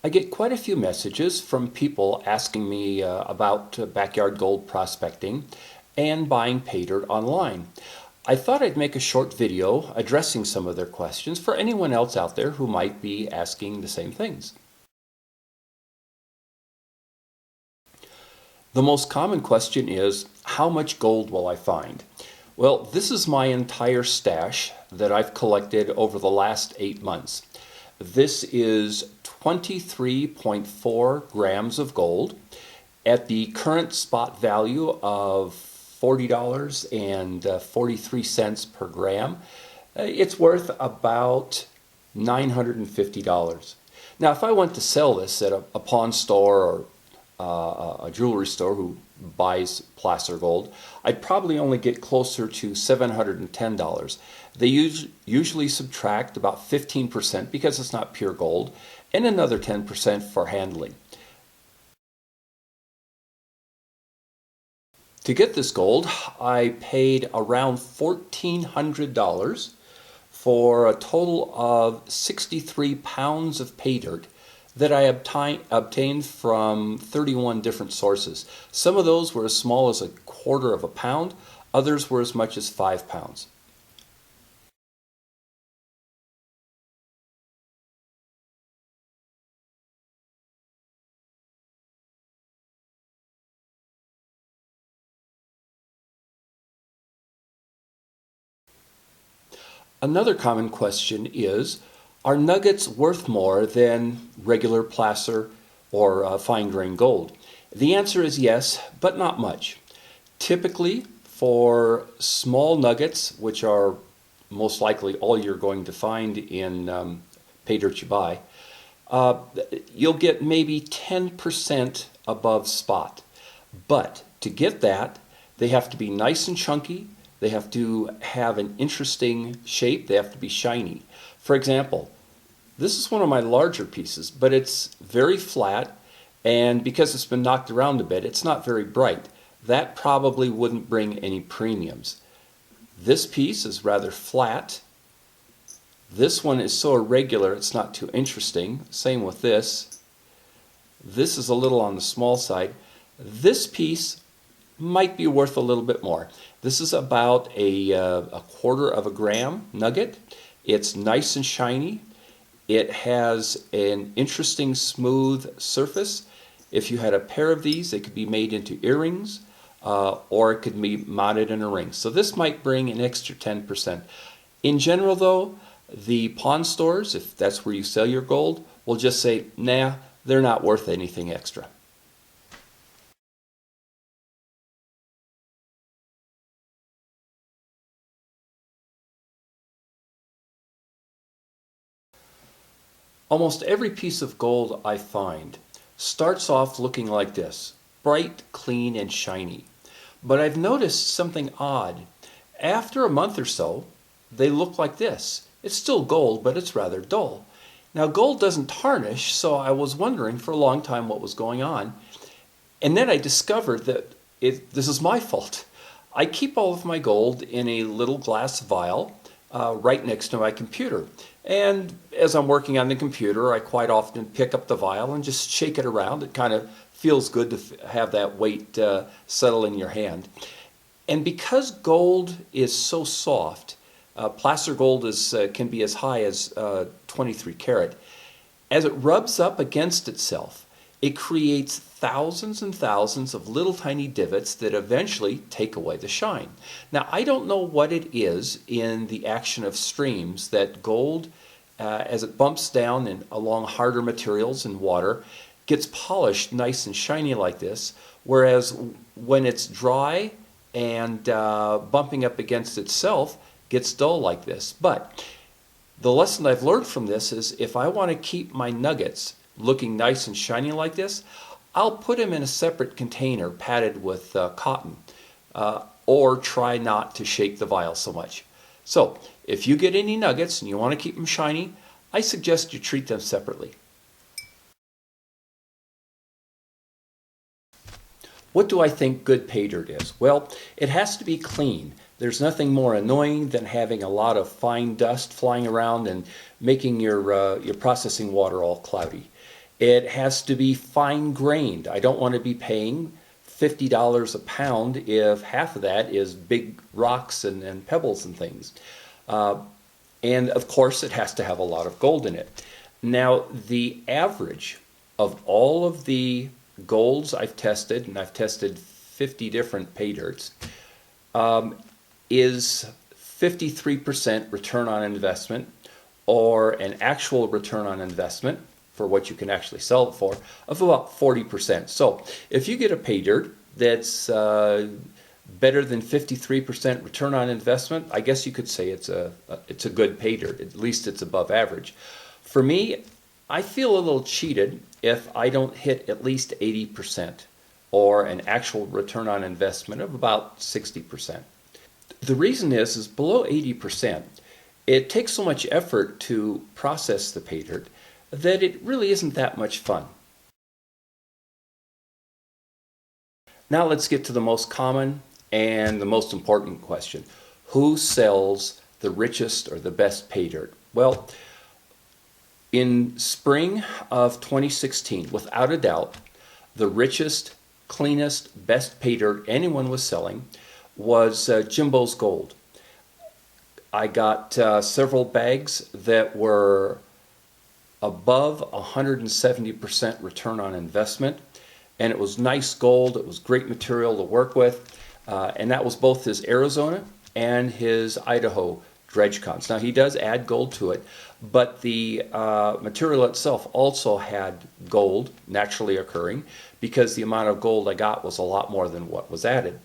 I get quite a few messages from people asking me about backyard gold prospecting and buying Paydirt online. I thought I'd make a short video addressing some of their questions for anyone else out there who might be asking the same things. The most common question is, how much gold will I find? Well, this is my entire stash that I've collected over the last 8 months. This is 23.4 grams of gold at the current spot value of $40.43 per gram. It's worth about $950. Now, if I went to sell this at a pawn store or a jewelry store who buys placer gold, I'd probably only get closer to $710. They usually subtract about 15% because it's not pure gold, and another 10% for handling. To get this gold, I paid around $1,400 for a total of 63 pounds of Paydirt that I obtained from 31 different sources. Some of those were as small as 1/4 of a pound, others were as much as 5 pounds. Another common question is, are nuggets worth more than regular placer or fine-grained gold? The answer is yes, but not much. Typically, for small nuggets, which are most likely all you're going to find in Paydirt you buy, you'll get maybe 10% above spot. But to get that, they have to be nice and chunky. They have to have an interesting shape. They have to be shiny. For example, this is one of my larger pieces, but it's very flat, and because it's been knocked around a bit, it's not very bright. That probably wouldn't bring any premiums. This piece is rather flat. This one is so irregular it's not too interesting. Same with this. This is a little on the small side. This piece might be worth a little bit more. This is about a 1/4 of a gram nugget. It's nice and shiny. It has an interesting smooth surface. If you had a pair of these, they could be made into earrings or it could be mounted in a ring. So this might bring an extra 10%. In general though, the pawn stores, if that's where you sell your gold, will just say, nah, they're not worth anything extra. Almost every piece of gold I find starts off looking like this, bright, clean, and shiny. But I've noticed something odd. After a month or so, they look like this. It's still gold, but it's rather dull. Now, gold doesn't tarnish, so I was wondering for a long time what was going on. And then I discovered that this is my fault. I keep all of my gold in a little glass vial right next to my computer. And as I'm working on the computer, I quite often pick up the vial and just shake it around. It kind of feels good to have that weight settle in your hand. And because gold is so soft, placer gold can be as high as 23 karat. As it rubs up against itself, it creates thousands and thousands of little tiny divots that eventually take away the shine. Now, I don't know what it is in the action of streams that gold, as it bumps down and along harder materials and water, gets polished nice and shiny like this, whereas when it's dry and bumping up against itself, gets dull like this. But the lesson I've learned from this is if I want to keep my nuggets looking nice and shiny like this, I'll put them in a separate container padded with cotton or try not to shake the vial so much. So if you get any nuggets and you want to keep them shiny, I suggest you treat them separately. What do I think good Paydirt is? Well, it has to be clean. There's nothing more annoying than having a lot of fine dust flying around and making your processing water all cloudy. It has to be fine-grained. I don't want to be paying $50 a pound if half of that is big rocks and pebbles and things. And of course, it has to have a lot of gold in it. Now, the average of all of the golds I've tested, and I've tested 50 different Paydirts, is 53% return on investment, or an actual return on investment for what you can actually sell it for, of about 40%. So if you get a Paydirt that's better than 53% return on investment, I guess you could say it's a good Paydirt. At least it's above average. For me, I feel a little cheated if I don't hit at least 80%, or an actual return on investment of about 60%. The reason is below 80%, it takes so much effort to process the Paydirt that it really isn't that much fun. Now let's get to the most common and the most important question. Who sells the richest or the best Paydirt? Well, in spring of 2016, without a doubt, the richest, cleanest, best Paydirt anyone was selling was Jimbo's Gold. I got several bags that were above 170% return on investment, and it was nice gold. It was great material to work with, and that was both his Arizona and his Idaho dredge cons. Now, he does add gold to it, but the material itself also had gold naturally occurring, because the amount of gold I got was a lot more than what was added.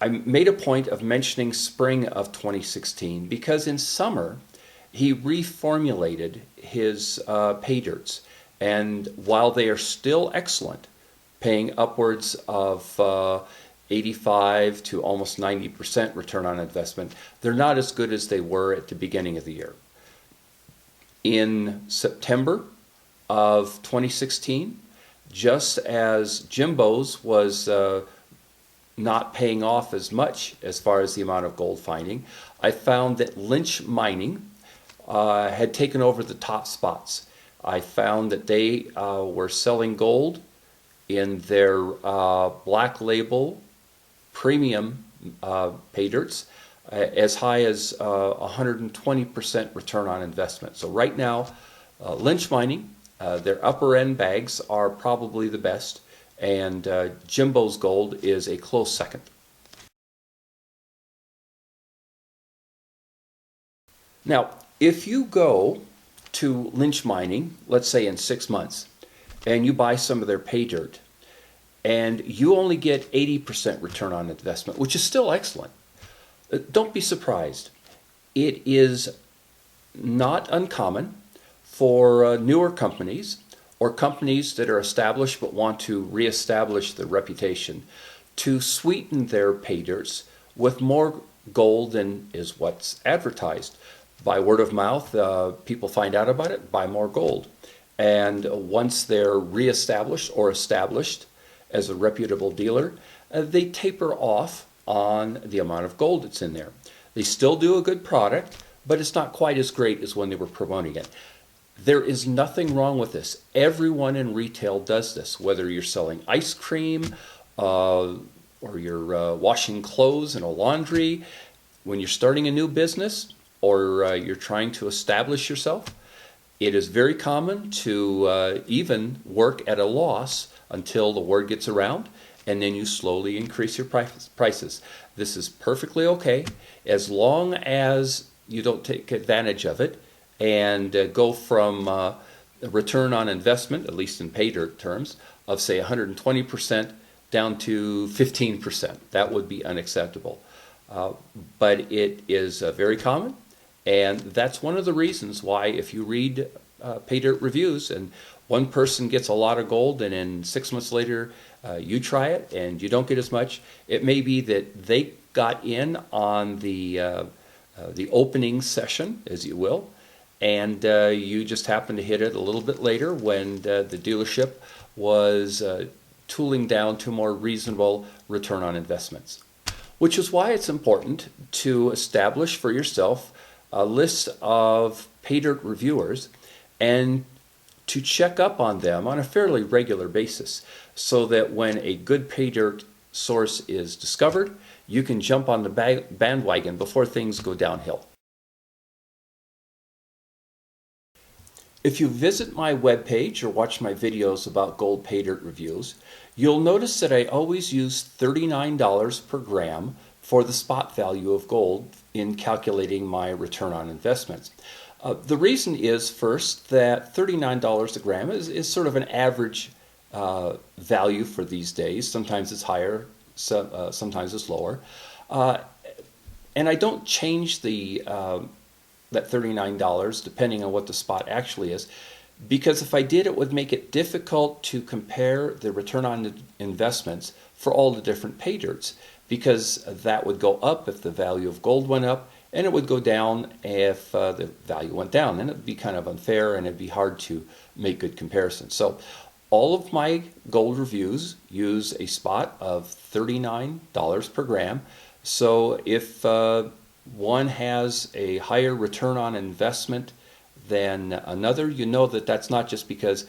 I made a point of mentioning spring of 2016 because in summer he reformulated his Paydirts, and while they are still excellent, paying upwards of 85 to almost 90% return on investment, they're not as good as they were at the beginning of the year. In September of 2016, just as Jimbo's was not paying off as much as far as the amount of gold finding, I found that Lynch Mining had taken over the top spots. I found that they were selling gold in their black label premium Paydirts as high as 120% return on investment. So right now, Lynch Mining, their upper end bags are probably the best, and Jimbo's Gold is a close second. Now, if you go to Lynch Mining, let's say in 6 months, and you buy some of their Paydirt, and you only get 80% return on investment, which is still excellent, don't be surprised. It is not uncommon for newer companies or companies that are established but want to reestablish their reputation to sweeten their Paydirts with more gold than is what's advertised. By word of mouth, people find out about it, buy more gold. And once they're reestablished or established as a reputable dealer, they taper off on the amount of gold that's in there. They still do a good product, but it's not quite as great as when they were promoting it. There is nothing wrong with this. Everyone in retail does this, whether you're selling ice cream or you're washing clothes in a laundry. When you're starting a new business or you're trying to establish yourself, it is very common to even work at a loss until the word gets around, and then you slowly increase your prices. This is perfectly okay as long as you don't take advantage of it and go from a return on investment, at least in Paydirt terms, of say 120% down to 15%. That would be unacceptable. But it is very common, and that's one of the reasons why if you read Paydirt reviews and one person gets a lot of gold and then 6 months later you try it and you don't get as much, it may be that they got in on the opening session, as you will, and you just happened to hit it a little bit later when the dealership was tooling down to more reasonable return on investments. Which is why it's important to establish for yourself a list of Paydirt reviewers and to check up on them on a fairly regular basis so that when a good pay dirt source is discovered, you can jump on the bandwagon before things go downhill. If you visit my webpage or watch my videos about gold pay dirt reviews, you'll notice that I always use $39 per gram for the spot value of gold in calculating my return on investments. The reason is, first, that $39 a gram is sort of an average value for these days. Sometimes it's higher, sometimes it's lower. And I don't change that $39 depending on what the spot actually is, because if I did, it would make it difficult to compare the return on investments for all the different pay dirts, because that would go up if the value of gold went up, and it would go down if the value went down, and it would be kind of unfair and it'd be hard to make good comparisons. So all of my gold reviews use a spot of $39 per gram. So if one has a higher return on investment than another, you know that that's not just because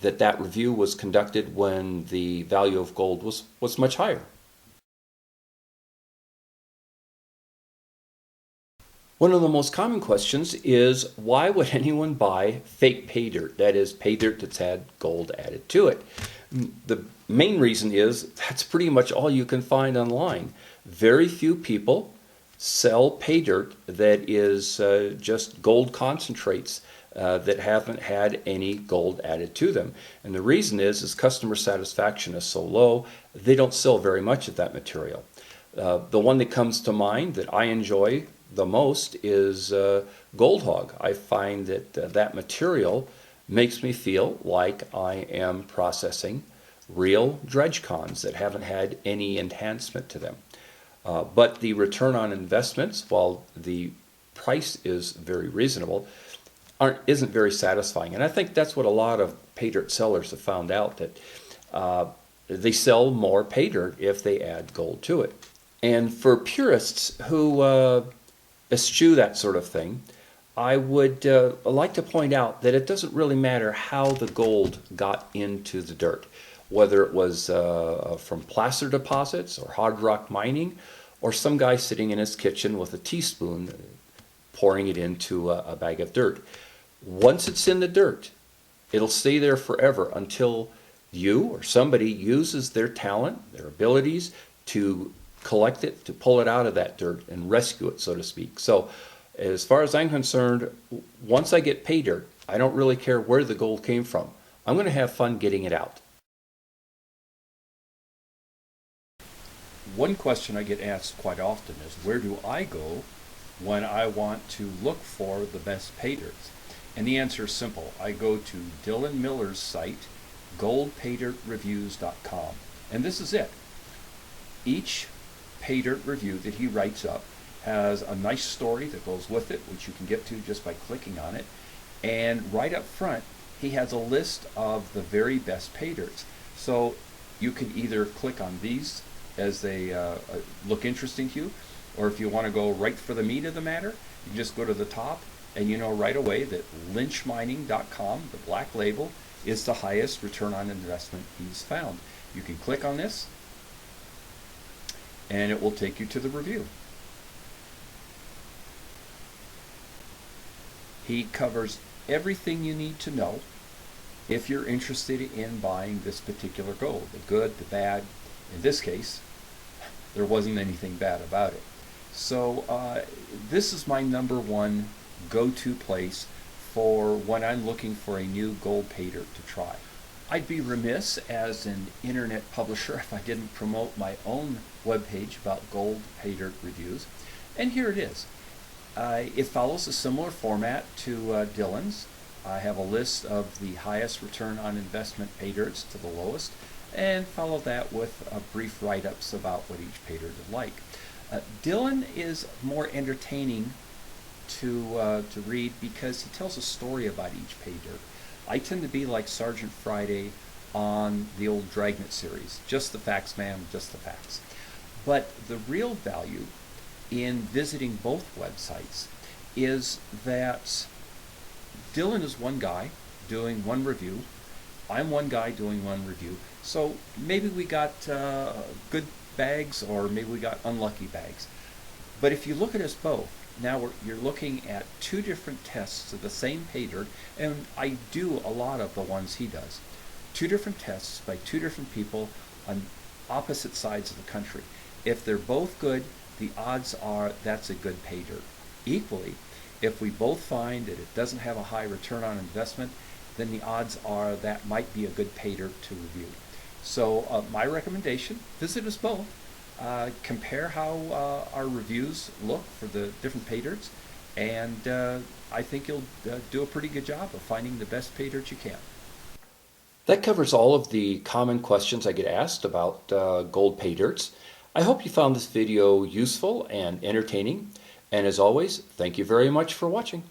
that review was conducted when the value of gold was much higher. One of the most common questions is, why would anyone buy fake pay dirt? That is, pay dirt that's had gold added to it. The main reason is that's pretty much all you can find online. Very few people sell pay dirt that is just gold concentrates that haven't had any gold added to them. And the reason is customer satisfaction is so low, they don't sell very much of that material. The one that comes to mind that I enjoy the most is Gold Hog. I find that that material makes me feel like I am processing real dredge cons that haven't had any enhancement to them. But the return on investments, while the price is very reasonable, isn't very satisfying. And I think that's what a lot of pay dirt sellers have found out, that they sell more pay dirt if they add gold to it. And for purists who eschew that sort of thing, I would like to point out that it doesn't really matter how the gold got into the dirt, whether it was from placer deposits or hard rock mining, or some guy sitting in his kitchen with a teaspoon pouring it into a bag of dirt. Once it's in the dirt, it'll stay there forever until you or somebody uses their talent, their abilities to collect it, to pull it out of that dirt and rescue it, so to speak. So as far as I'm concerned, once I get pay dirt, I don't really care where the gold came from. I'm going to have fun getting it out. One question I get asked quite often is, where do I go when I want to look for the best pay dirts? And the answer is simple. I go to Dylan Miller's site, goldpaydirtreviews.com. And this is it. Each pay dirt review that he writes up has a nice story that goes with it, which you can get to just by clicking on it. And right up front, he has a list of the very best pay dirts. So you can either click on these as they look interesting to you, or if you want to go right for the meat of the matter, you just go to the top and you know right away that lynchmining.com, the black label, is the highest return on investment he's found. You can click on this and it will take you to the review. He covers everything you need to know if you're interested in buying this particular gold, the good, the bad. In this case, there wasn't anything bad about it. So this is my number one go-to place for when I'm looking for a new gold pay dirt to try. I'd be remiss as an internet publisher if I didn't promote my own webpage about gold pay dirt reviews. And here it is. It follows a similar format to Dylan's. I have a list of the highest return on investment pay dirts to the lowest, and follow that with brief write-ups about what each pay dirt is like. Dylan is more entertaining to read because he tells a story about each pay dirt. I tend to be like Sergeant Friday on the old Dragnet series. Just the facts, man, just the facts. But the real value in visiting both websites is that Dylan is one guy doing one review. I'm one guy doing one review. So maybe we got good bags, or maybe we got unlucky bags. But if you look at us both, now you're looking at two different tests of the same pay dirt, and I do a lot of the ones he does. Two different tests by two different people on opposite sides of the country. If they're both good, the odds are that's a good pay dirt. Equally, if we both find that it doesn't have a high return on investment, then the odds are that might be a good pay dirt to review. So my recommendation, visit us both. Compare how our reviews look for the different pay dirts, and I think you'll do a pretty good job of finding the best pay dirt you can. That covers all of the common questions I get asked about gold pay dirts. I hope you found this video useful and entertaining, and as always, thank you very much for watching.